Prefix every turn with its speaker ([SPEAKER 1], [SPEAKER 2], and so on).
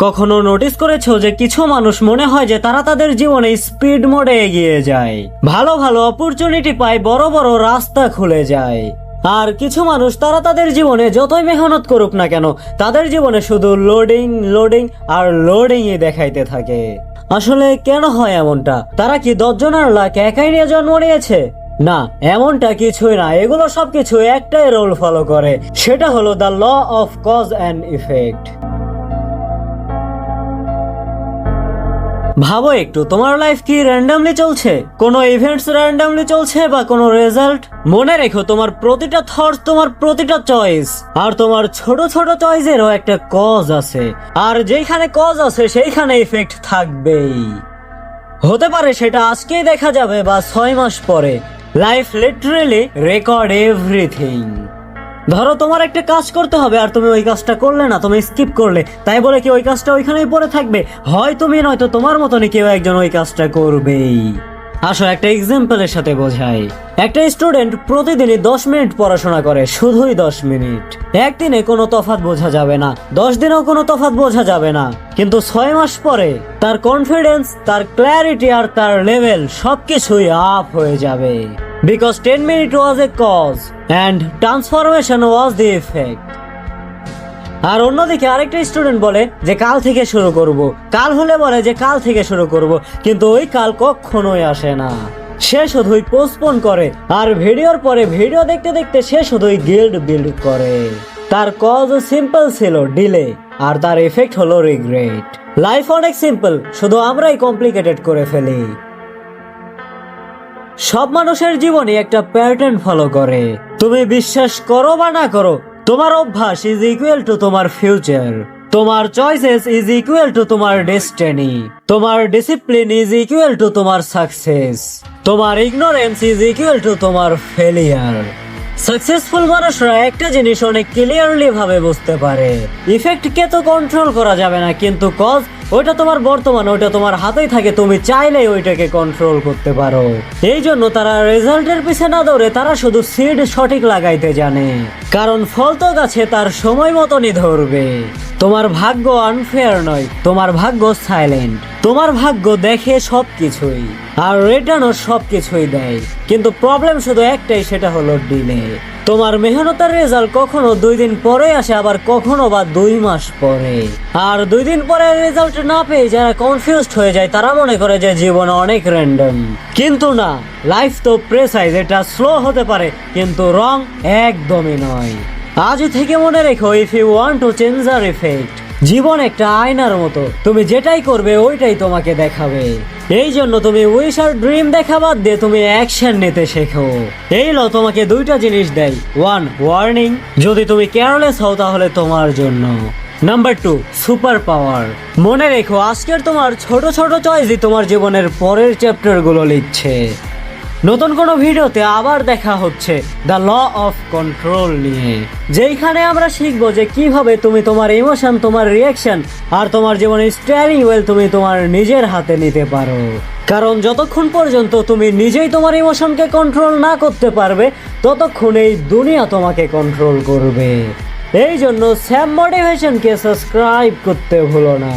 [SPEAKER 1] কখনো নোটিস করেছো যে কিছু মানুষ মনে হয় যে তারা তাদের জীবনে স্পিড মোডে এগিয়ে যায়, ভালো ভালো অপরচুনিটি পায়, বড় বড় রাস্তা খুলে যায়। আর কিছু মানুষ তারা তাদের জীবনে যতই মেহনত করুক না কেন, তাদের জীবনে শুধু লোডিং লোডিং আর লোডিংই দেখাইতে থাকে। আসলে কেন হয় এমনটা? তারা কি 10 জনের লাখ একাই নিয়ে জন্ম নিয়েছে? না, এমনটা কিছুই না। এগুলো সবকিছু একটাই রোল ফলো করে, সেটা হলো the law of cause and effect. ভাবো একটু, তোমার লাইফ কি র্যান্ডমলি চলছে? কোনো ইভেন্টস র্যান্ডমলি চলছে বা কোনো রেজাল্ট? মনে রেখো, তোমার প্রতিটা থটস, তোমার প্রতিটা চয়েস আর তোমার ছোট ছোট চয়েসেরও একটা কজ আছে। আর যেখানে কজ আছে সেইখানে ইফেক্ট থাকবেই। হতে পারে সেটা আজকেই দেখা যাবে বা 6 মাস পরে। Life literally record everything. ধরো তোমার একটা কাজ করতে হবে আর তুমি ওই কাজটা করলে না, তুমি স্কিপ করলে, তাই বলে কি ওই কাজটা ওইখানেই পড়ে থাকবে? হয় তুমি নয়তো তোমার মতনই কেউ একজন ওই কাজটা করবেই। আসো একটা এক্সাম্পলের সাথে বোঝাই। একটা স্টুডেন্ট প্রতিদিনই 10 মিনিট পড়াশোনা করে, শুধুই 10 মিনিট। একদিনে কোনো তফাৎ বোঝা যাবে না, 10 দিনেও কোনো তফাৎ বোঝা যাবে না, কিন্তু 6 মাস পরে তার কনফিডেন্স, তার ক্ল্যারিটি আর তার লেভেল সবকিছুই আপ হয়ে যাবে। Because 10 minutes was a cause and transformation was the effect. আর অন্যদিকে আরেকটা স্টুডেন্ট বলে যে কাল থেকে শুরু করব, কাল হলে বলে যে কাল থেকে শুরু করব, কিন্তু ওই কাল কখনোই আসে না। সে শুধুই পোস্টপোন করে আর ভিডিওর পরে ভিডিও দেখতে দেখতে সে শুধুই গিল্ড বিল্ড করে। তার কজ সিম্পল ছিল, ডিলে, আর তার এফেক্ট হলো রিগ্রেট। লাইফ অনেক সিম্পল, শুধু আমরাই কমপ্লিকেটেড করে ফেলি। সব মানুষের জীবনে একটা প্যাটার্ন ফলো করে। তুমি বিশ্বাস করো বা না করো, তোমার অভ্যাস ইজ ইকুয়াল টু তোমার ফিউচার, তোমার চয়েসেস ইজ ইকুয়াল টু তোমার ডেস্টিনি, তোমার ডিসিপ্লিন ইজ ইকুয়াল টু তোমার সাকসেস, তোমার ইগনোরেন্স ইজ ইকুয়াল টু তোমার ফেলিয়ার। সাকসেসফুল মানুষরা একটা জিনিস অনেক ক্লিয়ারলি ভাবে বুঝতে পারে, ইফেক্টকে তো কন্ট্রোল করা যাবে না, কিন্তু কজ ওইটা তোমার বর্তমান, ওইটা তোমার হাতেই থাকে, তুমি চাইলেই ওইটাকে কন্ট্রোল করতে পারো। এই জন্য তারা রেজাল্টের পিছে না দৌড়ে তারা শুধু সিড সঠিক লাগাইতে জানে, কারণ ফল তো গাছে তার সময় মতনই ধরবে। তোমার ভাগ্য আনফেয়ার নয়, তোমার ভাগ্য সাইলেন্ট। তোমার ভাগ্য দেখে সবকিছুই আর রিটার্নও সবকিছুই দেয়, কিন্তু প্রবলেম শুধু একটাই, সেটা হলো ডিলে। তোমার মেহনতের রেজাল্ট কখনো 2 দিন পরে আসে, আবার কখনো বা 2 মাস পরে। আর 2 দিন পরে রেজাল্ট না পেয়ে যারা কনফিউজড হয়ে যায়, তারা মনে করে যে জীবন অনেক র্যান্ডম। কিন্তু না, লাইফ তো প্রেসাইজ। এটা স্লো হতে পারে, কিন্তু রং একদমই নয়। আজ থেকে মনে রেখো, if you want to change or effect, জীবন একটা আয়নার মতো, তুমি যেটাই করবে ওইটাই তোমাকে দেখাবে। এই জন্য তুমি উইশ আর ড্রিম দেখা বাদ দিয়ে তুমি অ্যাকশন নিতে শেখো। এই ল তোমাকে 2টা জিনিস দেয়। 1, ওয়ার্নিং, যদি তুমি কেয়ারলেস হও তাহলে তোমার জন্য। Number 2, super power. মনে রেখো, আজকের তোমার ছোট ছোট চয়েসই তোমার জীবনের পরের চ্যাপ্টার গুলো লিখছে। নতুন কোনো ভিডিওতে আবার দেখা হচ্ছে দ্য ল অফ কন্ট্রোল নিয়ে, যেইখানে আমরা শিখবো যে কিভাবে তুমি তোমার ইমোশন, তোমার রিয়াকশন আর তোমার জীবনের স্টিয়ারিং হুইল তুমি তোমার নিজের হাতে নিতে পারো। কারণ যতক্ষণ পর্যন্ত তুমি নিজেই তোমার ইমোশনকে কন্ট্রোল না করতে পারবে, ততক্ষণ এই দুনিয়া তোমাকে কন্ট্রোল করবে। এই জন্য স্যাম মোটিভেশনকে সাবস্ক্রাইব করতে ভুলো না।